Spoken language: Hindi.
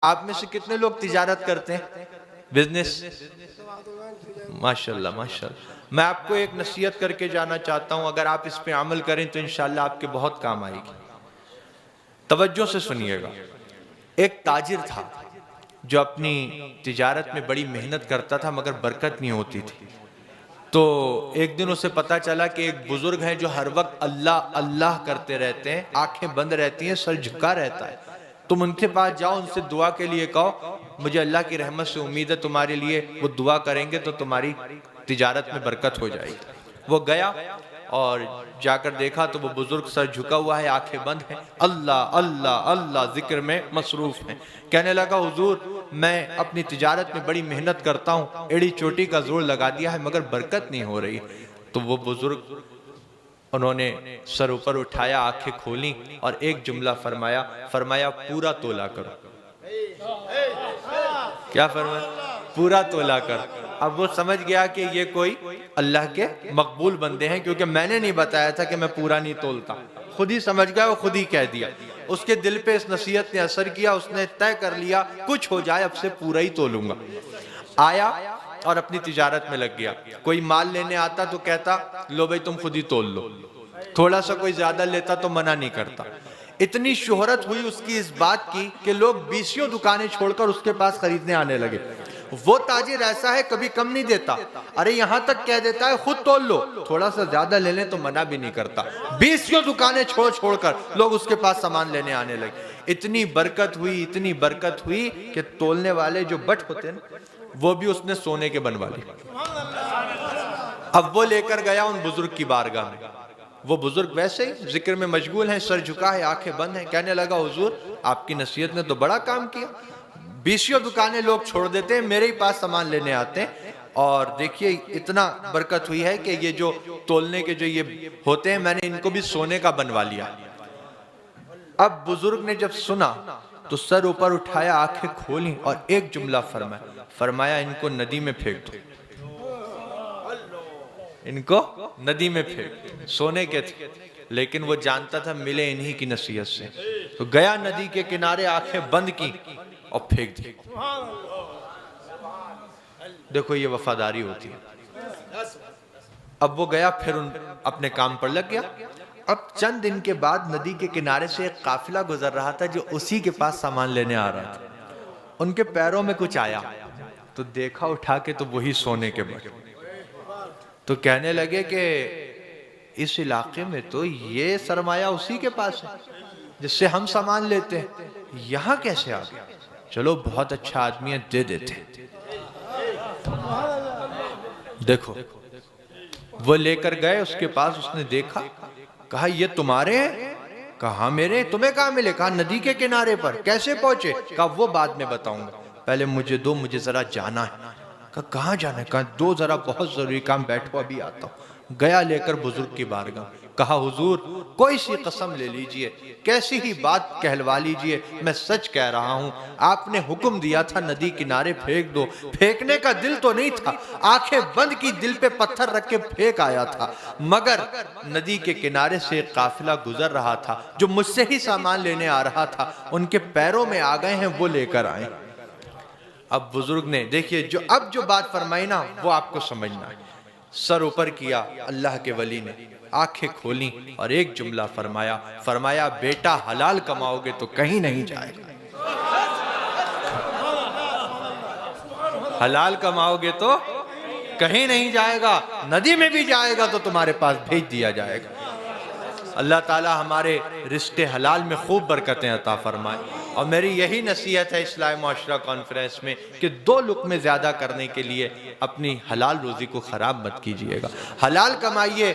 आप में से कितने लोग तिजारत करते हैं, बिजनेस? माशाल्लाह माशाल्लाह। मैं आपको एक नसीहत करके जाना चाहता हूं, अगर आप इस पे अमल करें तो इंशाल्लाह आपके बहुत काम आएगी। तवज्जो से सुनिएगा। एक ताजिर था जो अपनी तिजारत में बड़ी मेहनत करता था मगर बरकत नहीं होती थी। तो एक दिन उसे पता चला कि एक बुजुर्ग है जो हर वक्त अल्लाह अल्लाह करते रहते हैं, आंखें बंद रहती हैं, सर झुका रहता है। तुम उनके पास जाओ, उनसे दुआ के लिए कहो, मुझे अल्लाह की रहमत से उम्मीद है तुम्हारे लिए वो दुआ करेंगे तो तुम्हारी तिजारत में बरकत हो जाएगी। वो गया और जाकर देखा तो वो बुजुर्ग सर झुका हुआ है, आंखें बंद हैं, अल्लाह अल्लाह अल्लाह जिक्र में मसरूफ है। कहने लगा, हुजूर मैं अपनी तिजारत में बड़ी मेहनत करता हूँ, एड़ी चोटी का जोर लगा दिया है मगर बरकत नहीं हो रही। तो वो बुजुर्ग, उन्होंने सर ऊपर उठाया, आंखें खोली और एक जुमला फरमाया, फरमाया पूरा तोला करो। क्या फरमाया? पूरा तोला कर। अब वो समझ गया कि ये कोई अल्लाह के मकबूल बंदे हैं, क्योंकि मैंने नहीं बताया था कि मैं पूरा नहीं तोलता। खुद ही समझ गया, वो खुद ही कह दिया। उसके दिल पे इस नसीहत ने असर किया, उसने तय कर लिया कुछ हो जाए अब से पूरा ही तोलूंगा। आया और अपनी तिजारत में लग गया। कोई माल लेने आता तो कहता, लो भाई तुम खुद ही तोल लो। थोड़ा सा कोई ज्यादा लेता तो मना नहीं करता। इतनी शोहरत हुई उसकी इस बात की कि लोग 20 दुकानें छोड़कर उसके पास खरीदने आने लगे। वो ताजिर ऐसा है, कभी कम नहीं देता। अरे यहां तक कह देता है खुद तोल लो, थोड़ा सा ज्यादा ले लें तो मना भी नहीं करता। 20 दुकानें छोड़ छोड़कर लोग उसके पास सामान लेने आने लगे। इतनी बरकत हुई, इतनी बरकत हुई कि तोलने वाले जो बट होते हैं वो भी उसने सोने के बनवा लिए। अब वो लेकर गया उन बुजुर्ग की बारगाह में। वो बुजुर्ग वैसे ही जिक्र में मशगूल हैं, सर झुका है, आंखें बंद हैं। कहने लगा, हुजूर आपकी नसीहत ने तो बड़ा काम किया, 20 दुकानें लोग छोड़ देते हैं, मेरे ही पास सामान लेने आते हैं, और देखिए इतना बरकत हुई है कि ये जो तोलने के जो ये होते हैं मैंने इनको भी सोने का बनवा लिया। अब बुजुर्ग ने जब सुना तो सर ऊपर उठाया, आंखें खोली और एक जुमला फरमाया, फरमाया इनको नदी में फेंक दो, इनको नदी में फेंक। सोने के थे लेकिन वो जानता था मिले इन्हीं की नसीहत से। तो गया नदी के किनारे, आंखें बंद की और फेंक दी। देखो ये वफादारी होती है। अब वो गया, फिर अपने काम पर लग गया। अब चंद दिन के बाद नदी के किनारे से एक काफिला गुजर रहा था जो उसी के पास सामान लेने आ रहा था। उनके पैरों में कुछ आया तो देखा उठा के तो वही सोने के बट। तो कहने लगे कि इस इलाके में तो ये सरमाया उसी के पास है जिससे हम सामान लेते हैं, यहां कैसे आ गया? चलो बहुत अच्छा आदमी है, दे देते। देखो वो लेकर गए उसके पास, उसने देखा, कहा ये तुम्हारे हैं? कहा मेरे, तुम्हें कहाँ मिले? कहा नदी के किनारे पर। कैसे पहुंचे? कहा वो बाद में बताऊंगा, पहले मुझे दो, मुझे जरा जाना है। कहाँ जाना है? कहा दो, जरा बहुत जरूरी काम, बैठो अभी आता हूँ। गया लेकर बुजुर्ग की बारगाह, कहा हुजूर कोई सी कसम ले लीजिए, कैसी ही बात कहलवा लीजिए, मैं सच कह रहा हूँ, आपने हुक्म दिया था नदी किनारे फेंक दो, फेंकने का दिल तो नहीं था, आंखें बंद की, दिल पे पत्थर रख के फेंक आया था, मगर नदी के किनारे से एक काफिला गुजर रहा था जो मुझसे ही सामान लेने आ रहा था, उनके पैरों में आ गए हैं, वो लेकर आए। अब बुजुर्ग ने देखिए जो बात फरमाई ना वो आपको समझना है। सर ऊपर किया अल्लाह के वली ने, आंखें खोली और एक जुमला फरमाया, फरमाया बेटा हलाल कमाओगे तो कहीं नहीं जाएगा, हलाल कमाओगे तो कहीं नहीं जाएगा, नदी में भी जाएगा तो तुम्हारे पास भेज दिया जाएगा। अल्लाह ताला हमारे रिश्ते हलाल में खूब बरकतें अता फरमाए। और मेरी यही नसीहत है इस्लाह मुआशरा कॉन्फ्रेंस में कि 2 लुक़्मे ज़्यादा करने के लिए अपनी हलाल रोज़ी को ख़राब मत कीजिएगा, हलाल कमाइए।